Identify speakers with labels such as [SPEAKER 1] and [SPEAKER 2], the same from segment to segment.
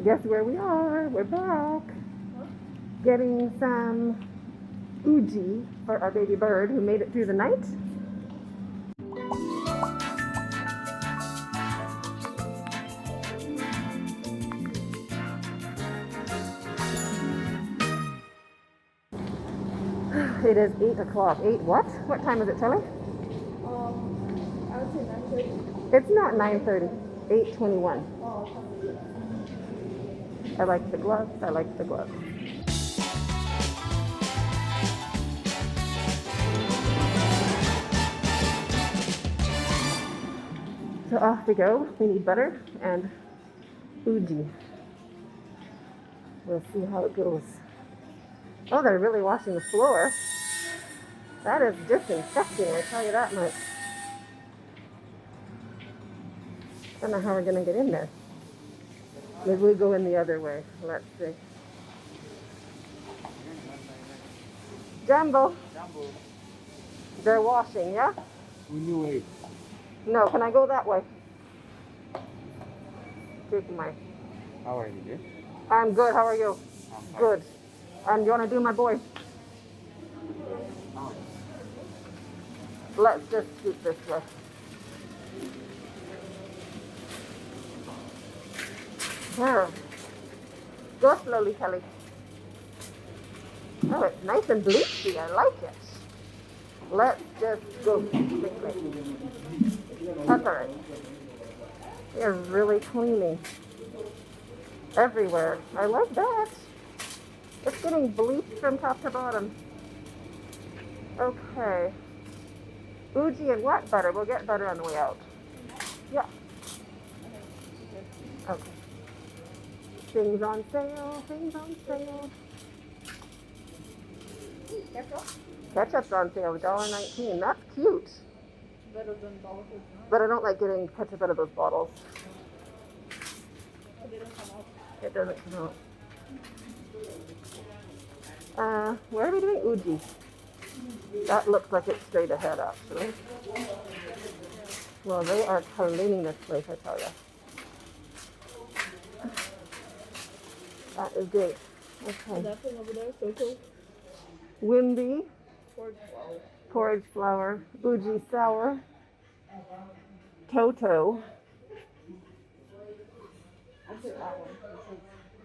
[SPEAKER 1] Guess where we are? We're back. Getting some uji for our baby bird who made it through the night. It is 8 o'clock. 8 what? What time is it, Telly?
[SPEAKER 2] I would say 9:30.
[SPEAKER 1] It's not 9:30. 8:21.
[SPEAKER 2] Oh,
[SPEAKER 1] I like the gloves. I like the gloves. So off we go. We need butter and uji. We'll see how it goes. Oh, they're really washing the floor. That is disinfecting, I tell you that much. I don't know how we're going to get in there. Maybe we go in the other way. Let's see. Jumbo. They're washing, yeah? No, can I go that way? Take my...
[SPEAKER 3] How are you?
[SPEAKER 1] I'm good, how are you? Good. And you want to do my boy? Let's just scoot this way. There. Go slowly, Kelly. Oh, it's nice and bleachy. I like it. Let's just go quickly. That's all right. They're really cleaning everywhere. I like that. It's getting bleached from top to bottom. Okay. Uji and what butter? We'll get butter on the way out. Yeah. Okay. Things on sale, things on sale. Ketchup's on sale, $1.19. That's cute.
[SPEAKER 2] better than bottles.
[SPEAKER 1] But I don't like getting ketchup out of those bottles.
[SPEAKER 2] They don't come out.
[SPEAKER 1] It doesn't come out. Where are we doing uji? That looks like it's straight ahead, actually. Well, they are cleaning this place, I tell you. That is great. Okay.
[SPEAKER 2] That thing over there, so
[SPEAKER 1] Wimby,
[SPEAKER 2] porridge flour.
[SPEAKER 1] porridge flour, uji sour, Toto.
[SPEAKER 2] I'll take that one.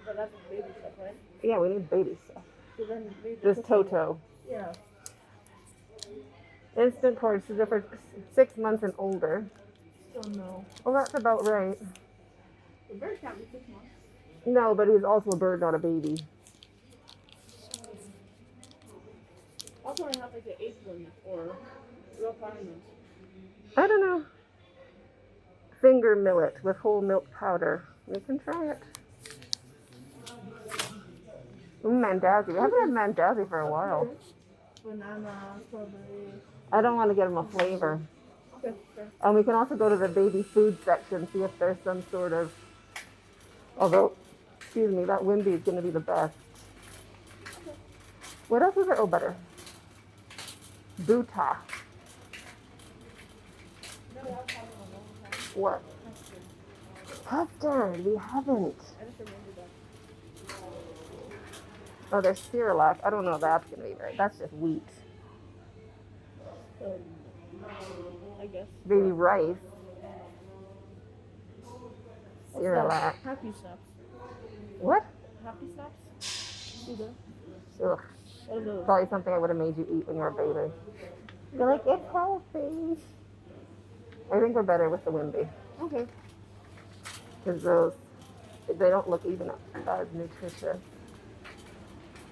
[SPEAKER 2] But that's baby stuff, right?
[SPEAKER 1] Yeah, we need baby stuff.
[SPEAKER 2] So then maybe
[SPEAKER 1] Just Toto.
[SPEAKER 2] Yeah.
[SPEAKER 1] Instant porridge is for 6 months and older.
[SPEAKER 2] Still no.
[SPEAKER 1] Well, that's about right.
[SPEAKER 2] The bird can't be 6 months.
[SPEAKER 1] No, but he's also a bird, not a baby.
[SPEAKER 2] I'll probably have like an 8th one or real parliament.
[SPEAKER 1] I don't know. Finger millet with whole milk powder. We can try it. Mandazi. We haven't had mandazi for a while.
[SPEAKER 2] Banana, strawberry.
[SPEAKER 1] I don't want to get him a flavor.
[SPEAKER 2] Okay, sure.
[SPEAKER 1] And we can also go to the baby food section, see if there's some sort of... Although, excuse me, that Wimby is going to be the best.
[SPEAKER 2] Okay.
[SPEAKER 1] What else is there? Oh, butter. Buta.
[SPEAKER 2] No, I'll have it on one time.
[SPEAKER 1] What? Custard. We haven't.
[SPEAKER 2] I just remembered that.
[SPEAKER 1] Oh, there's Cerelac. I don't know if that's going to be right. That's just wheat.
[SPEAKER 2] I guess.
[SPEAKER 1] Baby rice. Cerelac.
[SPEAKER 2] Happy snaps.
[SPEAKER 1] What?
[SPEAKER 2] Happy snaps? See there?
[SPEAKER 1] Ugh.
[SPEAKER 2] What are those?
[SPEAKER 1] Probably something I would have made you eat when you were a baby. You're like, it's healthy. I think we're better with the Wimby.
[SPEAKER 2] Okay.
[SPEAKER 1] Because those, they don't look even as nutritious.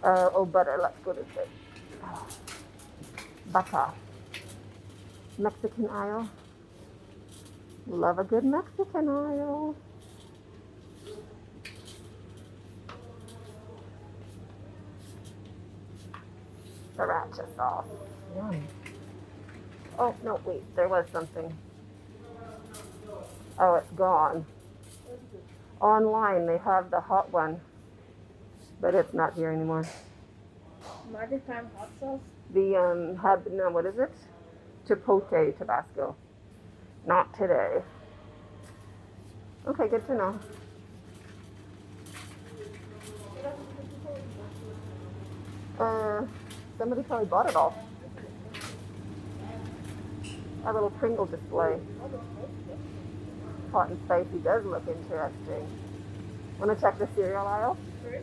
[SPEAKER 1] Oh, butter. Let's go this way. Oh. Butter. Mexican aisle. Love a good Mexican aisle. Sriracha sauce. Yum. Oh, no, wait. There was something. Oh, it's gone. Online, they have the hot one. But it's not here anymore.
[SPEAKER 2] Maritime hot sauce?
[SPEAKER 1] The, no, what is it? Chipotle Tabasco. Not today. Okay, good to know. Somebody probably bought it all. A little Pringle display. Hot and spicy does look interesting. Want to check the cereal aisle?
[SPEAKER 2] Sorry?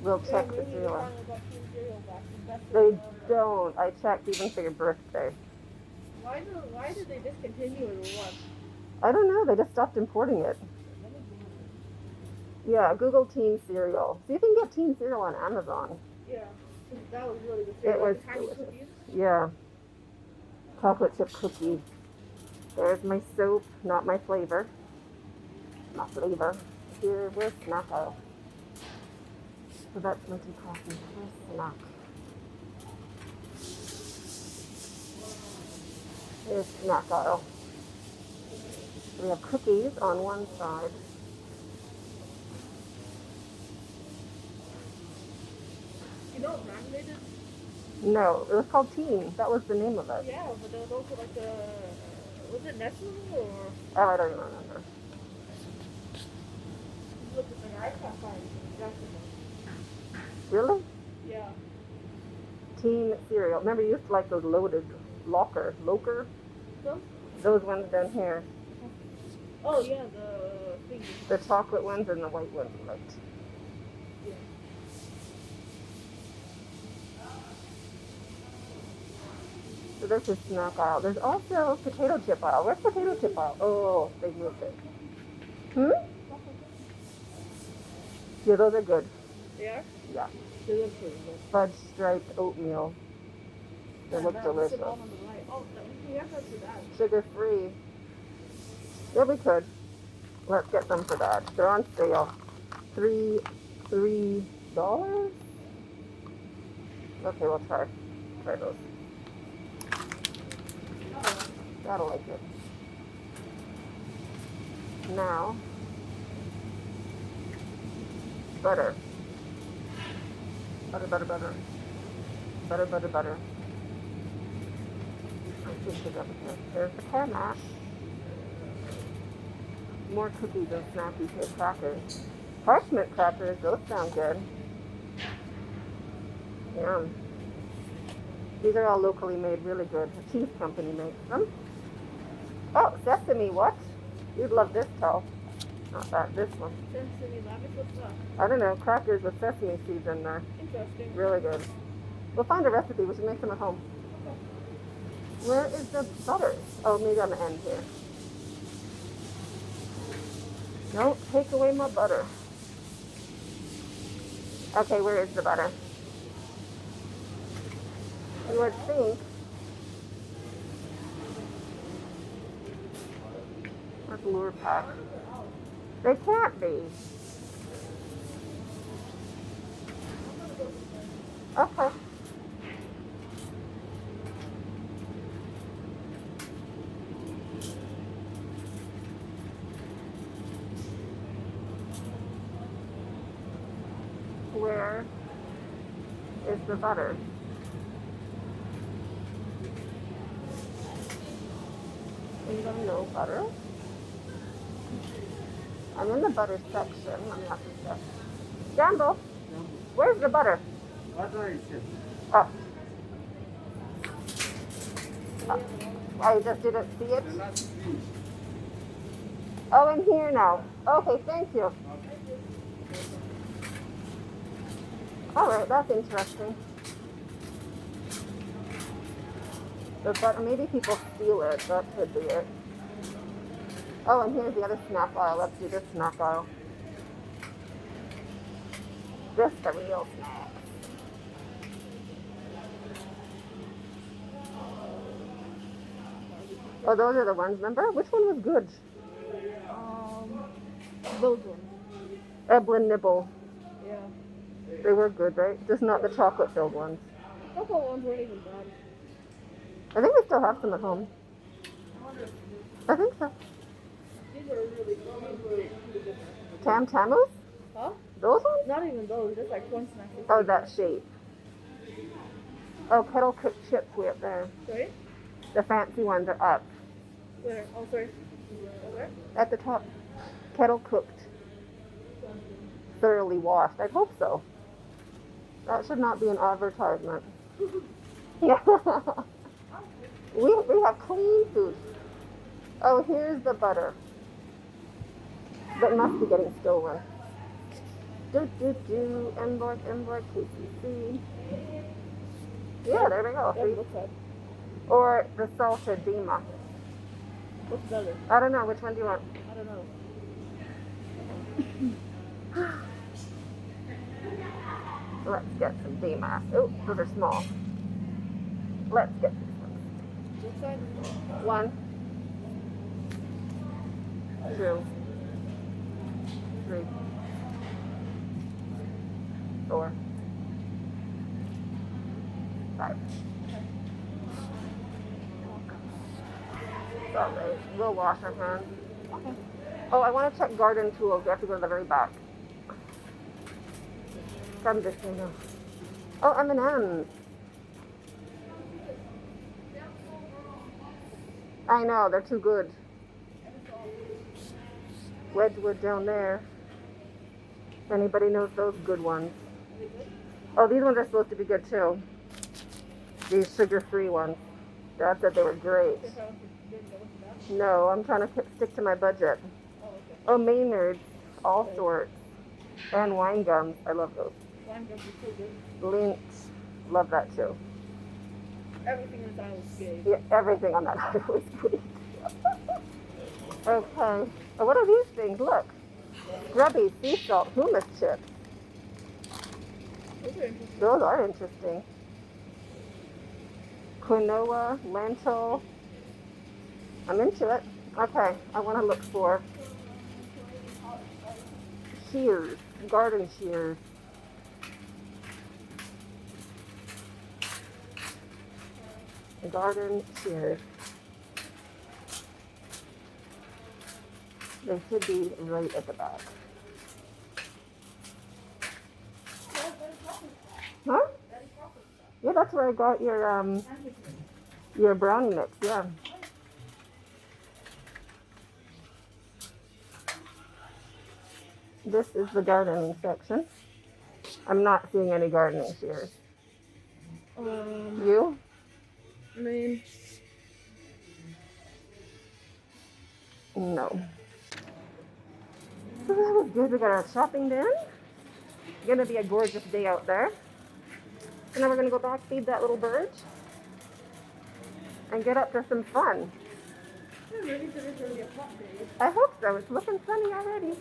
[SPEAKER 1] We'll
[SPEAKER 2] Yeah,
[SPEAKER 1] check the
[SPEAKER 2] maybe
[SPEAKER 1] cereal
[SPEAKER 2] we're
[SPEAKER 1] aisle.
[SPEAKER 2] talking about Team Cereal back.
[SPEAKER 1] They don't. I checked even for your birthday.
[SPEAKER 2] Why did they discontinue it or what?
[SPEAKER 1] I don't know. They just stopped importing it. Yeah, Google Teen Cereal. So you can get Teen Cereal on Amazon.
[SPEAKER 2] Yeah, that was really good.
[SPEAKER 1] It was
[SPEAKER 2] tiny
[SPEAKER 1] delicious.
[SPEAKER 2] cookies.
[SPEAKER 1] Yeah. Chocolate chip cookie. There's my soap, not my flavor. Not flavor. Here, where's snack aisle? So that's my tea coffee. Where's snack? Here's snack aisle. We have cookies on one side.
[SPEAKER 2] You know what brand they did?
[SPEAKER 1] No, it was called Teen. That was the name of it.
[SPEAKER 2] Yeah, but there was also like the... Was it Nestle or...
[SPEAKER 1] Oh, I don't even remember.
[SPEAKER 2] Look at the I can't find it.
[SPEAKER 1] Really?
[SPEAKER 2] Yeah.
[SPEAKER 1] Teen cereal. Remember you used to like those loaded locker?
[SPEAKER 2] So?
[SPEAKER 1] Those ones down here.
[SPEAKER 2] Oh yeah, the thing.
[SPEAKER 1] The chocolate ones and the white ones we liked.
[SPEAKER 2] Yeah.
[SPEAKER 1] So this is snack aisle. There's also potato chip aisle. Where's potato chip aisle? Oh, they moved it. Hmm? Yeah, those are good.
[SPEAKER 2] They are?
[SPEAKER 1] Yeah.
[SPEAKER 2] They look pretty good.
[SPEAKER 1] Fudge striped oatmeal. They look delicious.
[SPEAKER 2] Oh, we have that for that.
[SPEAKER 1] Sugar free. Yeah, we could. Let's get them for that. They're on sale. $3. Okay, we'll try those. That'll like it. Now, butter. Butter. Butter. I think it's over here. There's the pear mash. More cookies and snappy pit crackers. Parchment crackers, those sound good. Yum. These are all locally made, really good. A cheese company makes them. Oh, sesame, what? You'd love this towel. Not that, this one.
[SPEAKER 2] Sesame rabbit, what's that?
[SPEAKER 1] I don't know, crackers with sesame seeds in there.
[SPEAKER 2] Interesting.
[SPEAKER 1] Really good. We'll find a recipe, we should make them at home. Where is the butter? Oh, maybe on the end here. Don't take away my butter. Okay, where is the butter? You would think. Where's the lure pack? They can't be. Okay. Where is the butter? Anybody know butter? I'm in the butter section. Let me have to check. Gamble, where's the butter? Oh. I just didn't see it. Oh, in here now. Okay, thank you. All right, that's interesting. The butter, maybe people steal it. That could be it. Oh, and here's the other snack aisle. Let's do this snack aisle. This is the real snack. Oh, those are the ones, remember? Which one was good?
[SPEAKER 2] Those ones.
[SPEAKER 1] Eblin Nibble.
[SPEAKER 2] Yeah.
[SPEAKER 1] They were good, right? Just not the chocolate-filled ones.
[SPEAKER 2] The chocolate ones weren't even bad.
[SPEAKER 1] I think we still have some at home. I think so.
[SPEAKER 2] These are really good.
[SPEAKER 1] Tam Tamus?
[SPEAKER 2] Huh?
[SPEAKER 1] Those ones?
[SPEAKER 2] Not even those, just like corn snacks.
[SPEAKER 1] Oh, that shape. Oh, kettle cooked chips way up there.
[SPEAKER 2] Sorry?
[SPEAKER 1] The fancy ones are up.
[SPEAKER 2] Where? Oh, sorry. Where?
[SPEAKER 1] At the top. Kettle cooked. Thoroughly washed. I hope so. That should not be an advertisement. Yeah. We have clean food. Oh, here's the butter. That must be getting stolen. Embark, KCC. Yeah, there we go.
[SPEAKER 2] That looks like.
[SPEAKER 1] Or the salted Dima.
[SPEAKER 2] What's better?
[SPEAKER 1] I don't know. Which one do you want?
[SPEAKER 2] I don't know.
[SPEAKER 1] Let's get some Dima. Oh, those are small. Let's get these ones.
[SPEAKER 2] What size is it?
[SPEAKER 1] 1, 2, 3, 4, 5. Sorry, we'll wash our hands.
[SPEAKER 2] Okay.
[SPEAKER 1] Oh, I want to check garden tools. We have to go to the very back. From this thing now. Oh, M&M's. I know, they're too good. Wedgwood down there. If anybody knows those good ones. Oh, these ones are supposed to be good too. These sugar-free ones. Dad said they were great. No, I'm trying to stick to my budget. Oh, Maynard's, all sorts. And wine gums. I love those.
[SPEAKER 2] Wine gums are so good.
[SPEAKER 1] Lynx. Love that too.
[SPEAKER 2] Everything in this aisle is good.
[SPEAKER 1] Yeah, everything on that aisle was good. Okay. Oh, what are these things? Look. Grubby sea salt hummus chips.
[SPEAKER 2] Those are interesting.
[SPEAKER 1] Those are interesting. Quinoa, lentil. I'm into it. Okay, I want to look for shears, garden shears. Garden shears. They should be right at the back. Huh? Yeah, that's where I got your brownie mix. Yeah. This is the gardening section. I'm not seeing any gardening shears. You?
[SPEAKER 2] I mean,
[SPEAKER 1] no. So that was good. We got our shopping done. Gonna be a gorgeous day out there. So now we're gonna go back, feed that little bird, and get up to some fun.
[SPEAKER 2] I'm ready for this to be a hot day.
[SPEAKER 1] I hope so. It's looking sunny already.